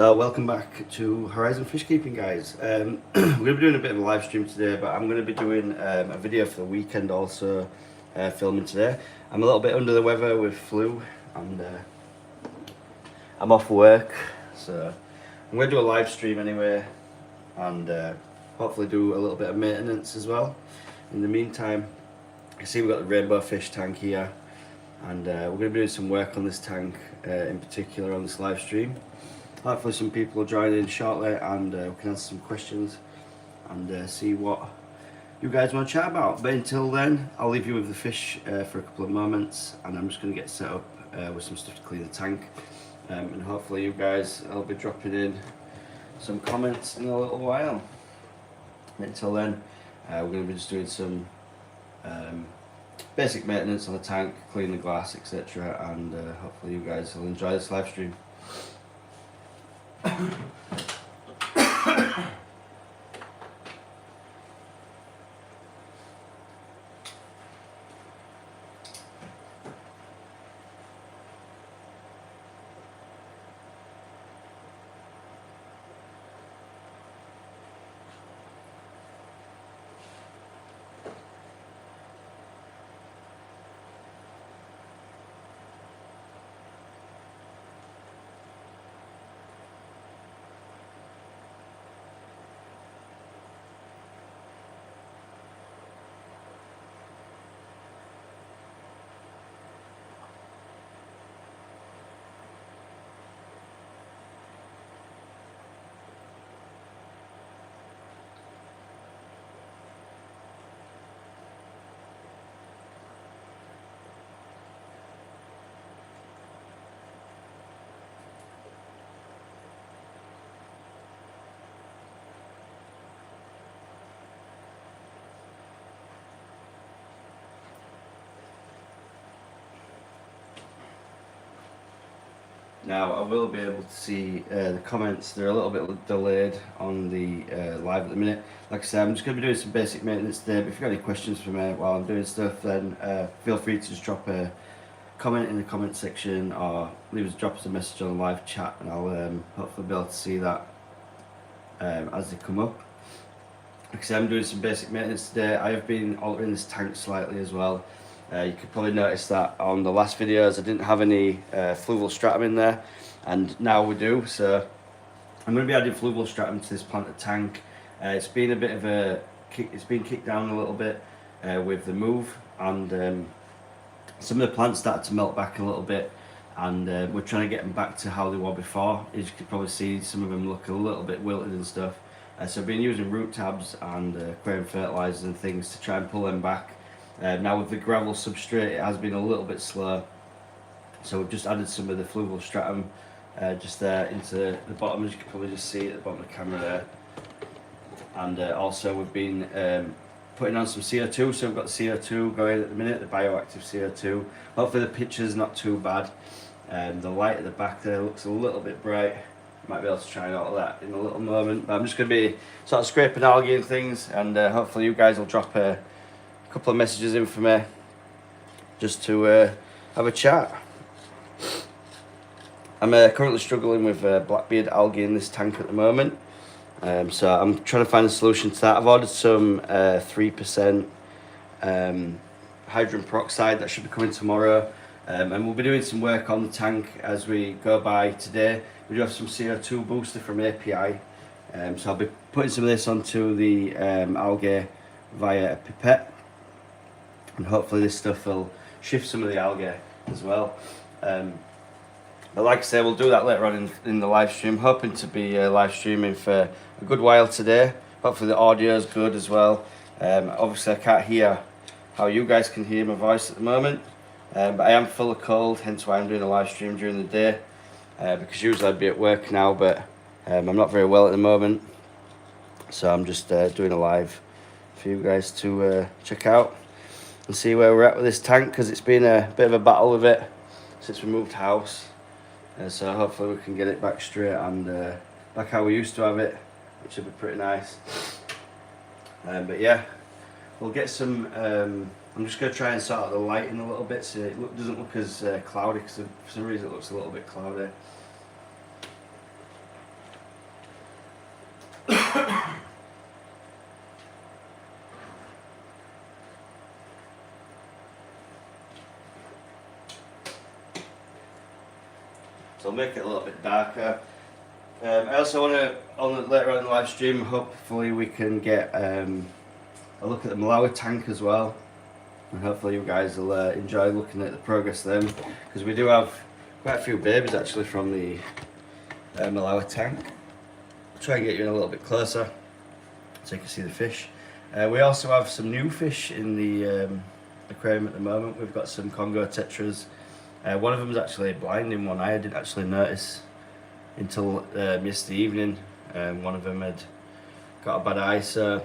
So welcome back to Horizon Fish Keeping, guys. We're going to be doing a bit of a live stream today, but I'm going to be doing a video for the weekend also, filming today. I'm a little bit under the weather with flu and I'm off work, so I'm going to do a live stream anyway and hopefully do a little bit of maintenance as well. In the meantime, you see we've got the rainbow fish tank here, and we're going to be doing some work on this tank in particular on this live stream. Hopefully some people will join in shortly and we can answer some questions and see what you guys want to chat about. But until then, I'll leave you with the fish for a couple of moments, and I'm just going to get set up with some stuff to clean the tank. And hopefully you guys will be dropping in some comments in a little while. But until then, we're going to be just doing some basic maintenance on the tank, clean the glass, etc. And hopefully you guys will enjoy this live stream. Now I will be able to see the comments. They're a little bit delayed on the live at the minute. Like I said, I'm just going to be doing some basic maintenance today, but if you've got any questions for me while I'm doing stuff, then feel free to just drop a comment in the comment section or drop us a message on the live chat, and I'll hopefully be able to see that as they come up. Like I said, I'm doing some basic maintenance today. I have been altering this tank slightly as well. You could probably notice that on the last videos I didn't have any fluval stratum in there, and now we do. So I'm going to be adding fluval stratum to this planted tank. It's been a bit of a it's been kicked down a little bit with the move, and some of the plants started to melt back a little bit, and we're trying to get them back to how they were before. As you can probably see, some of them look a little bit wilted and stuff. So I've been using root tabs and aquarium fertilizers and things to try and pull them back. Now with the gravel substrate, it has been a little bit slow, so we've just added some of the fluval stratum just there into the bottom, as you can probably just see at the bottom of the camera there. And also we've been putting on some CO2, so we've got the CO2 going at the minute, the bioactive CO2. Hopefully the picture's not too bad. The light at the back there looks a little bit bright. Might be able to try out that in a little moment, but I'm just going to be sort of scraping algae and things, and hopefully you guys will drop a couple of messages in for me just to have a chat. I'm currently struggling with blackbeard algae in this tank at the moment, so I'm trying to find a solution to that. I've ordered some 3% hydrogen peroxide that should be coming tomorrow, and we'll be doing some work on the tank as we go by today. We do have some CO2 booster from API, so I'll be putting some of this onto the algae via a pipette, and hopefully this stuff will shift some of the algae as well. But like I say, we'll do that later on in the live stream. Hoping to be live streaming for a good while today. Hopefully the audio is good as well. Obviously I can't hear how you guys can hear my voice at the moment, but I am full of cold, hence why I'm doing a live stream during the day, because usually I'd be at work now, but I'm not very well at the moment, so I'm just doing a live for you guys to check out and see where we're at with this tank, because it's been a bit of a battle with it since we moved house. So hopefully we can get it back straight and back how we used to have it, which would be pretty nice. But yeah, we'll get some. I'm just going to try and sort out the lighting a little bit so it doesn't look as cloudy, because for some reason it looks a little bit cloudy. so I'll make it a little bit darker. I also want to, later on in the live stream, hopefully we can get a look at the Malawi tank as well, and hopefully you guys will enjoy looking at the progress of them, because we do have quite a few babies actually from the Malawi tank. I'll try and get you in a little bit closer so you can see the fish. We also have some new fish in the aquarium at the moment. We've got some Congo tetras. One of them is actually blind in one eye. I didn't actually notice until yesterday evening. One of them had got a bad eye, so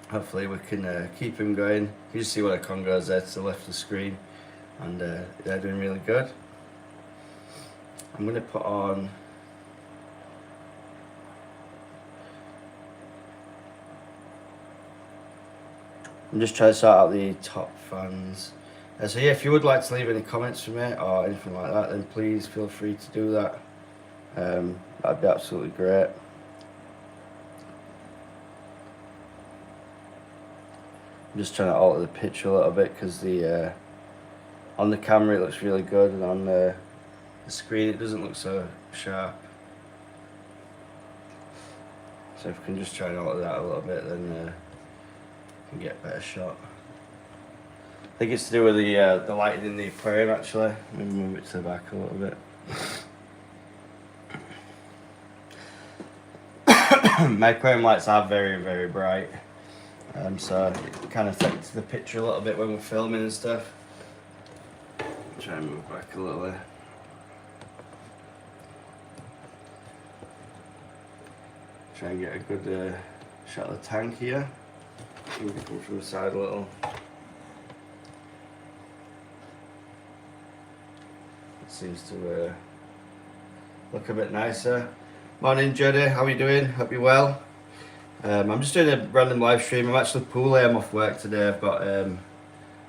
hopefully we can keep him going. You can see what the Congos there to the left of the screen, and they're doing really good. I'm going to put on I'm just trying to sort out the top fans. So yeah, if you would like to leave any comments for me or anything like that, then please feel free to do that. That'd be absolutely great. I'm just trying to alter the picture a little bit because the on the camera it looks really good, and on the screen it doesn't look so sharp. So if we can just try and alter that a little bit, then can get a better shot. I think it's to do with the lighting in the aquarium actually. Let me move it to the back a little bit. My aquarium lights are very, very bright, so it kind of affects the picture a little bit when we're filming and stuff. Try and move back a little bit. Try and get a good shot of the tank here. Maybe come from the side a little. It seems to look a bit nicer. Morning Jody, how are you doing? Hope you're well. I'm just doing a random live stream. I'm actually poorly, I'm off work today. I've got, I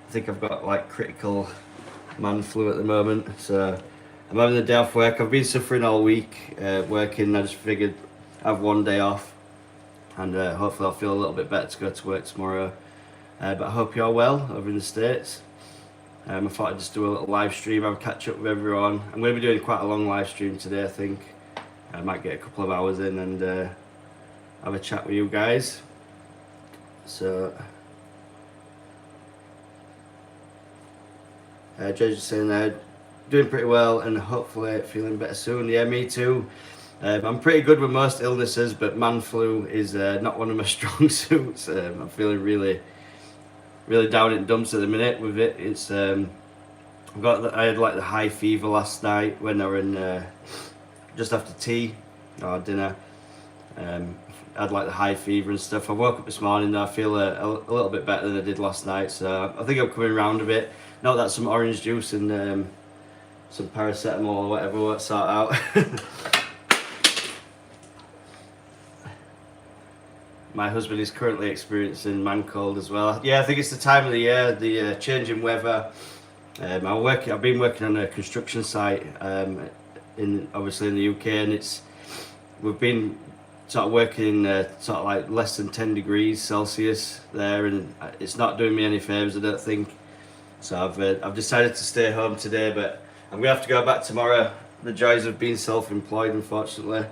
think I've got like critical man flu at the moment. So I'm having the day off work. I've been suffering all week working. I just figured I have one day off, and hopefully I'll feel a little bit better to go to work tomorrow. But I hope you're well over in the States. I thought I'd just do a little live stream, have a catch up with everyone. I'm going to be doing quite a long live stream today, I think. I might get a couple of hours in and have a chat with you guys. So, Judge is saying doing pretty well and hopefully feeling better soon. Yeah, me too. I'm pretty good with most illnesses, but man flu is not one of my strong suits. I'm feeling really down in dumps at the minute with it. It's I had like the high fever last night when I were in just after tea or dinner. I had like the high fever and stuff. I woke up this morning and I feel a little bit better than I did last night, so I think I'm coming around a bit. Now that some orange juice and some paracetamol or whatever will sort out. My husband is currently experiencing man cold as well. Yeah, I think it's the time of the year, the changing weather. I've been working on a construction site obviously in the UK, and we've been sort of working sort of like less than 10 degrees Celsius there, and it's not doing me any favours, I don't think. So I've decided to stay home today, but I'm gonna have to go back tomorrow. The joys of being self-employed, unfortunately.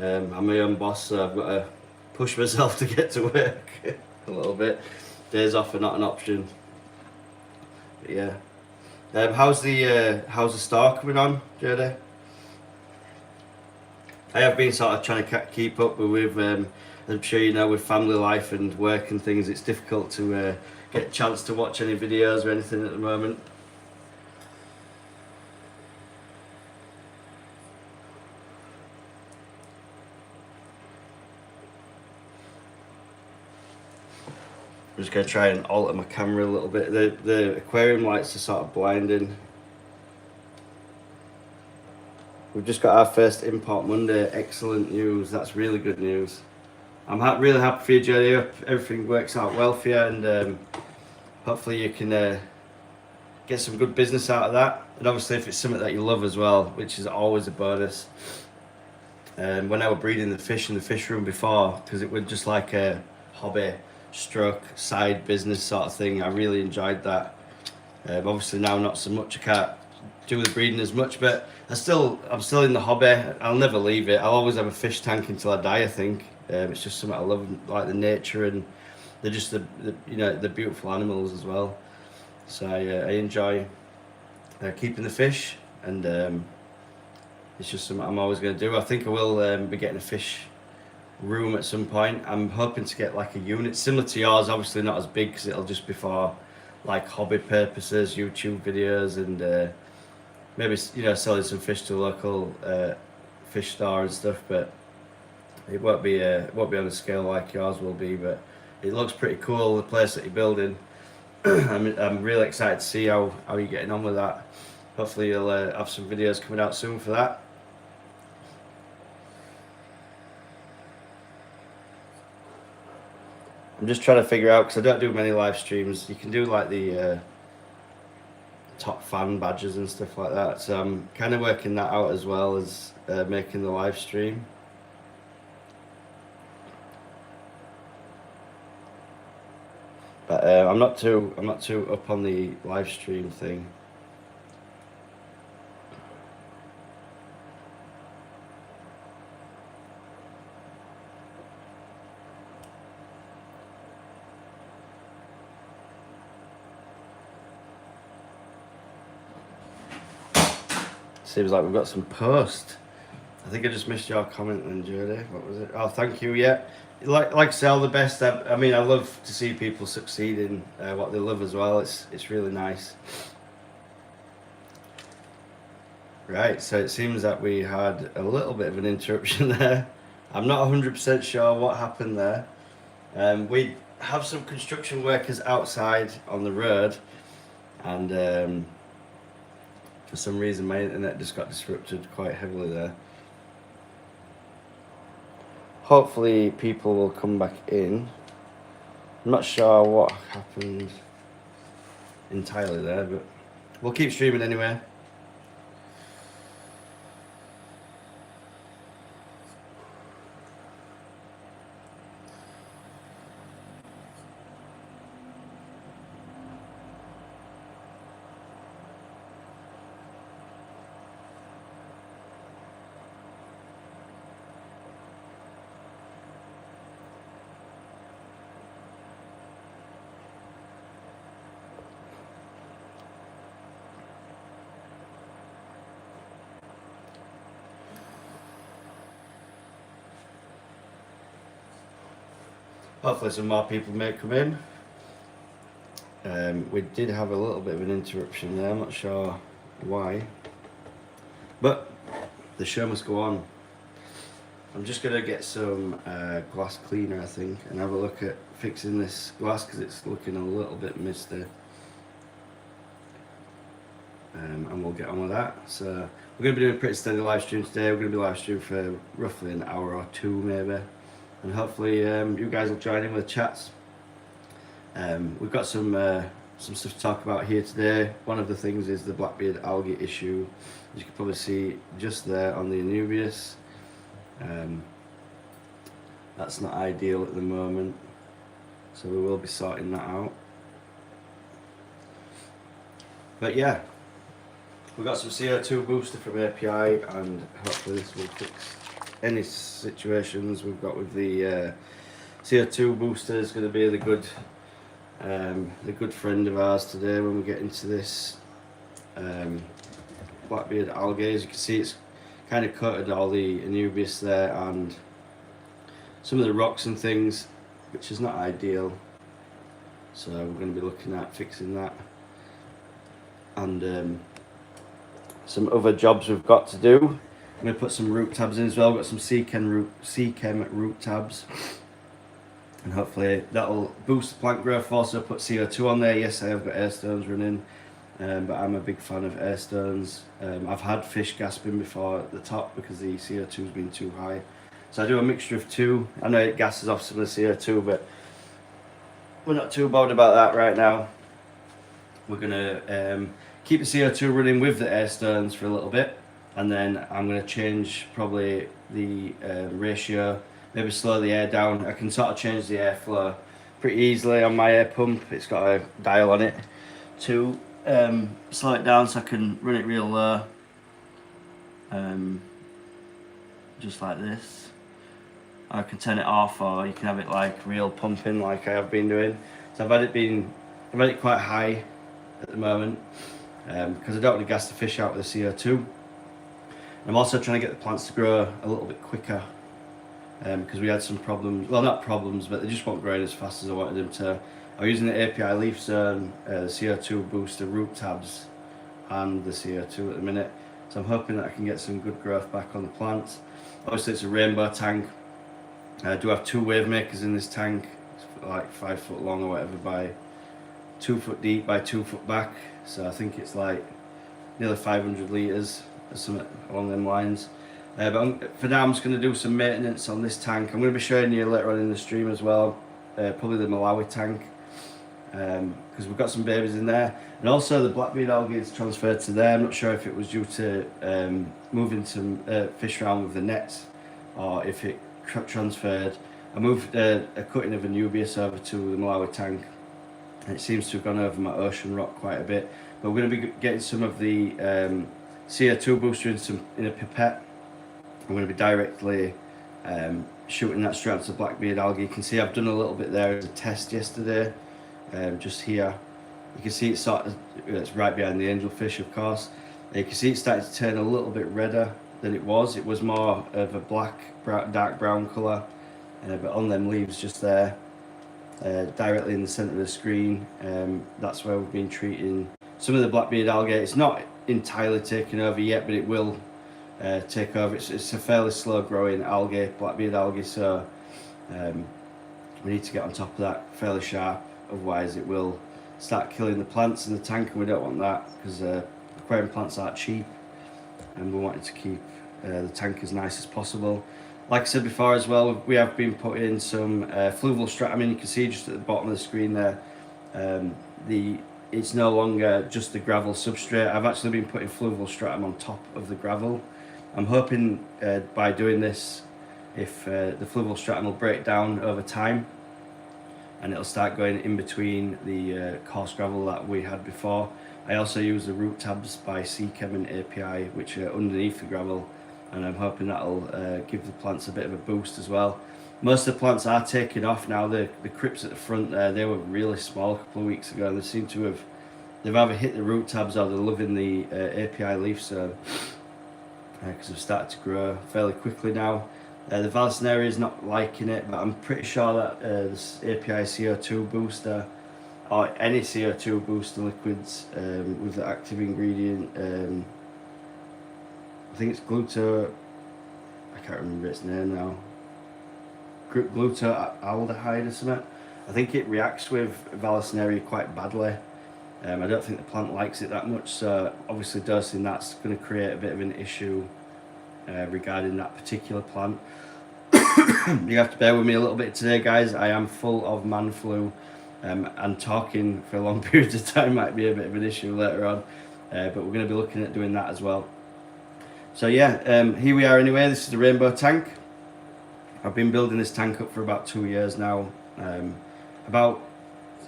I'm my own boss, so I've got to push myself to get to work a little bit. Days off are not an option. But yeah. How's the store coming on, Jody? I have been sort of trying to keep up with I'm sure you know, with family life and work and things, it's difficult to get a chance to watch any videos or anything at the moment. I'm just going to try and alter my camera a little bit. The aquarium lights are sort of blinding. We've just got our first import Monday. Excellent news. That's really good news. I'm really happy for you, Jenny. Hope everything works out well for you, and hopefully you can get some good business out of that. And obviously if it's something that you love as well, which is always a bonus. When I was breeding the fish in the fish room before, because it was just like a hobby stroke side business sort of thing, I really enjoyed that. Obviously now not so much. I can't do with breeding as much, but I'm still in the hobby. I'll never leave it. I'll always have a fish tank until I die, I think. It's just something I love, like the nature, and they're just the the beautiful animals as well. So I enjoy keeping the fish, and it's just something I'm always going to do. I think I will be getting a fish room at some point. I'm hoping to get like a unit similar to yours, obviously not as big because it'll just be for like hobby purposes, YouTube videos, and maybe selling some fish to a local fish store and stuff. But it won't be on a scale like yours will be. But it looks pretty cool, the place that you're building. I'm really excited to see how you're getting on with that. Hopefully you'll have some videos coming out soon for that. I'm just trying to figure out, because I don't do many live streams. You can do like the top fan badges and stuff like that. So I'm kind of working that out as well as making the live stream. But I'm not too up on the live stream thing. Seems like we've got some post. I think I just missed your comment then, Jody. What was it? Oh, thank you. Yeah, like I say, all the best. I mean, I love to see people succeed in what they love as well. It's really nice. Right, so it seems that we had a little bit of an interruption there. I'm not 100% sure what happened there. We have some construction workers outside on the road, and for some reason my internet just got disrupted quite heavily there. Hopefully people will come back in. I'm not sure what happened entirely there, but we'll keep streaming anyway. Hopefully some more people may come in. We did have a little bit of an interruption there, I'm not sure why. But the show must go on. I'm just going to get some glass cleaner, I think, and have a look at fixing this glass because it's looking a little bit misty. And we'll get on with that. So we're going to be doing a pretty steady live stream today. We're going to be live streaming for roughly an hour or two maybe. And hopefully you guys will join in with chats. We've got some stuff to talk about here today. One of the things is the blackbeard algae issue. As you can probably see just there on the Anubias. That's not ideal at the moment, so we will be sorting that out. But yeah, we've got some CO2 booster from API, and hopefully this will fix any situations we've got with the CO2 booster. Is going to be the good friend of ours today when we get into this blackbeard algae. As you can see, it's kind of coated all the Anubias there and some of the rocks and things, which is not ideal. So we're going to be looking at fixing that, and some other jobs we've got to do. I'm going to put some root tabs in as well. We've got some Seachem root tabs, and hopefully that'll boost the plant growth. Also put CO2 on there. Yes, I have got air stones running, but I'm a big fan of air stones. I've had fish gasping before at the top because the CO2 has been too high. So I do a mixture of two. I know it gasses off some of the CO2, but we're not too bothered about that right now. We're going to keep the CO2 running with the air stones for a little bit, and then I'm going to change probably the ratio, maybe slow the air down. I can sort of change the airflow pretty easily on my air pump. It's got a dial on it to slow it down so I can run it real low, just like this. I can turn it off, or you can have it like real pumping like I have been doing. So I've had it quite high at the moment, because I don't want to gas the fish out with the CO2. I'm also trying to get the plants to grow a little bit quicker, because we had some problems, well, not problems, but they just weren't growing as fast as I wanted them to. I'm using the API Leaf Zone, the CO2 booster root tabs, and the CO2 at the minute. So I'm hoping that I can get some good growth back on the plants. Obviously it's a rainbow tank. I do have 2 wave makers in this tank. It's like 5 foot long or whatever, by 2 foot deep by 2 foot back. So I think it's like nearly 500 litres or something along them lines. But for now I'm just going to do some maintenance on this tank. I'm going to be showing you later on in the stream as well, probably the Malawi tank, because we've got some babies in there. And also the blackbeard algae is transferred to there. I'm not sure if it was due to moving some fish around with the nets, or if it transferred. I moved a cutting of Anubias over to the Malawi tank, and it seems to have gone over my ocean rock quite a bit. But we're going to be getting some of the CO2 booster in a pipette. I'm going to be directly shooting that straight onto the blackbeard algae. You can see I've done a little bit there as a test yesterday, just here. You can see it's right behind the angelfish, of course. You can see it's starting to turn a little bit redder than it was. It was more of a dark brown colour, but on them leaves just there, directly in the centre of the screen, that's where we've been treating some of the blackbeard algae. It's not entirely taken over yet, but it will take over. It's a fairly slow growing algae, blackbeard algae, so we need to get on top of that fairly sharp, otherwise it will start killing the plants in the tank, and we don't want that, because aquarium plants aren't cheap, and we wanted to keep the tank as nice as possible. Like I said before as well, we have been putting some fluval stratum in. You can see just at the bottom of the screen there, it's no longer just the gravel substrate. I've actually been putting fluval stratum on top of the gravel. I'm hoping by doing this, if the fluval stratum will break down over time, and it'll start going in between the coarse gravel that we had before. I also use the root tabs by Seachem and API, which are underneath the gravel, and I'm hoping that'll give the plants a bit of a boost as well. Most of the plants are taking off now. The crypts at the front there, they were really small a couple of weeks ago, and they seem to have, they've either hit the root tabs or they're loving the API leaf zone, because they've started to grow fairly quickly now. The Vallisneria is not liking it, but I'm pretty sure that this API CO2 booster, or any CO2 booster liquids with the active ingredient, I think it's gluto, I can't remember its name now, glutaraldehyde or something. I think it reacts with Vallisneria quite badly. I don't think the plant likes it that much, so obviously dosing that's going to create a bit of an issue regarding that particular plant. You have to bear with me a little bit today, guys. I am full of man flu, and talking for long periods of time might be a bit of an issue later on, but we're going to be looking at doing that as well. So yeah, here we are anyway. This is the rainbow tank. I've been building this tank up for about 2 years now. About,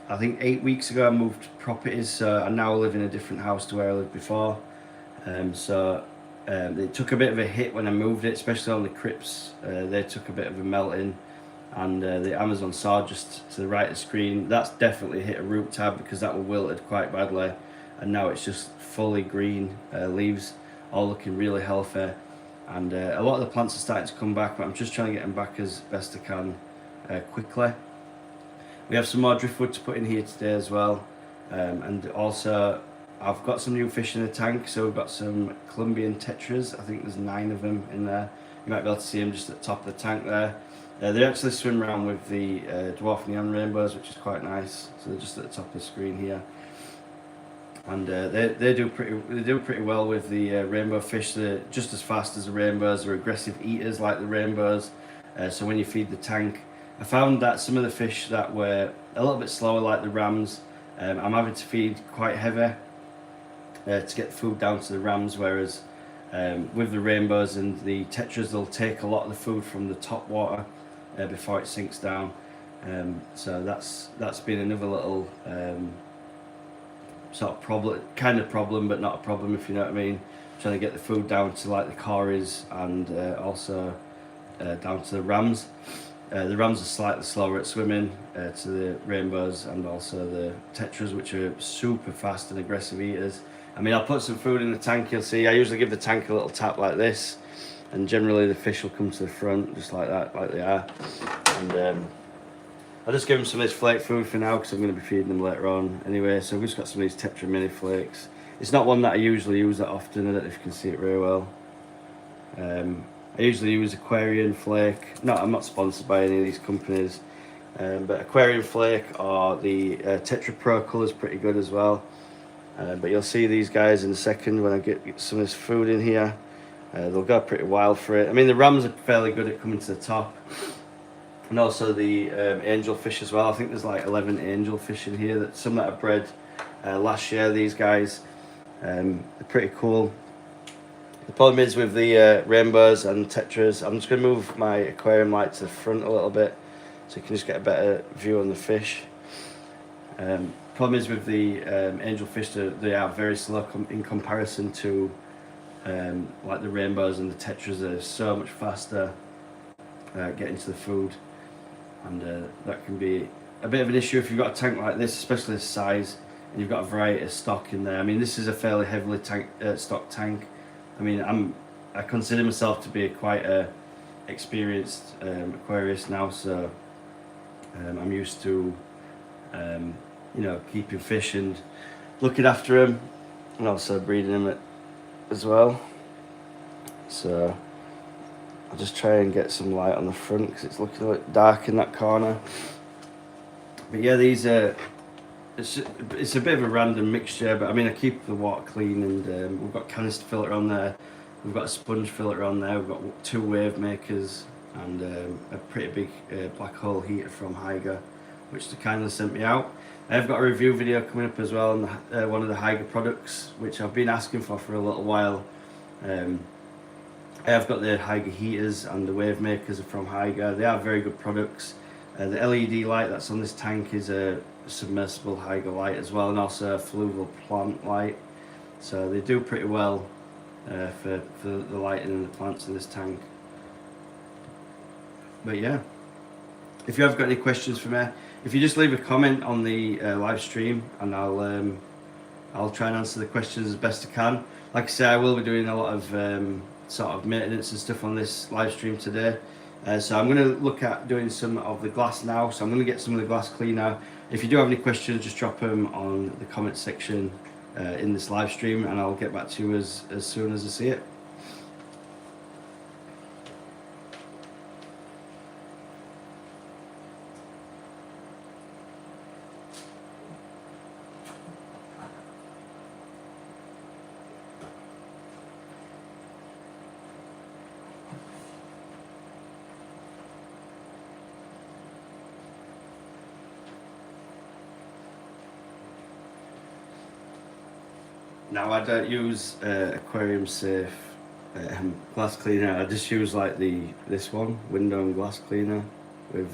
I think 8 weeks ago I moved properties, so I now live in a different house to where I lived before. It took a bit of a hit when I moved it, especially on the crypts. They took a bit of a melting, and the Amazon saw just to the right of the screen, that's definitely hit a root tab, because that was wilted quite badly, and now it's just fully green leaves, all looking really healthy, and a lot of the plants are starting to come back, but I'm just trying to get them back as best I can quickly. We have some more driftwood to put in here today as well, and also I've got some new fish in the tank. So we've got some Colombian tetras. I think there's 9 of them in there. You might be able to see them just at the top of the tank there. They actually swim around with the dwarf neon rainbows, which is quite nice. So they're just at the top of the screen here, and they do pretty well with the rainbow fish. They're just as fast as the rainbows. They're aggressive eaters like the rainbows. So when you feed the tank, I found that some of the fish that were a little bit slower, like the rams, I'm having to feed quite heavy to get the food down to the rams, whereas with the rainbows and the tetras, they'll take a lot of the food from the top water before it sinks down. So that's been another little sort of problem, but not a problem, if you know what I mean. Trying to get the food down to like the Cories and also down to the Rams. The Rams are slightly slower at swimming to the Rainbows and also the Tetras, which are super fast and aggressive eaters. I mean, I'll put some food in the tank, you'll see. I usually give the tank a little tap like this, and generally the fish will come to the front just like that, like they are. And I'll just give them some of this flake food for now because I'm going to be feeding them later on anyway. So I've just got some of these Tetra Mini flakes. It's not one that I usually use that often. I don't know if you can see it very well. I usually use Aquarian Flake. I'm not sponsored by any of these companies, but Aquarian Flake or the Tetra Pro Colour is pretty good as well. But you'll see these guys in a second when I get some of this food in here. They'll go pretty wild for it. I mean, the Rams are fairly good at coming to the top. And also the angelfish as well. I think there's like 11 angelfish in here. Some that I bred last year, these guys. They're pretty cool. The problem is with the Rainbows and Tetras, I'm just going to move my aquarium light to the front a little bit so you can just get a better view on the fish. Problem is with the angelfish, they are very slow in comparison to like the Rainbows and the Tetras. They're so much faster getting to the food, and that can be a bit of an issue if you've got a tank like this, especially this size, and you've got a variety of stock in there. I mean, this is a fairly heavily stocked tank. I mean, I consider myself to be quite a experienced aquarist now, so I'm used to you know, keeping fish and looking after them, and also breeding them as well. So I'll just try and get some light on the front because it's looking a bit dark in that corner. But yeah, these are. It's a bit of a random mixture, but I mean, I keep the water clean, and we've got canister filter on there, we've got a sponge filter on there, we've got 2 wave makers, and a pretty big black hole heater from Haiga, which they kindly sent me out. I've got a review video coming up as well on one of the Haiga products, which I've been asking for a little while. I've got the Haiga heaters and the wave makers are from Haiga. They are very good products. The LED light that's on this tank is a submersible Haiga light as well, and also a fluval plant light. So they do pretty well for the lighting and the plants in this tank. But yeah, if you have got any questions for me, if you just leave a comment on the live stream, and I'll try and answer the questions as best I can. Like I say, I will be doing a lot of sort of maintenance and stuff on this live stream today. So I'm going to look at doing some of the glass now. So I'm going to get some of the glass cleaner. If you do have any questions, just drop them on the comment section in this live stream, and I'll get back to you as soon as I see it. Now I don't use Aquarium Safe glass cleaner. I just use like this one, window and glass cleaner, with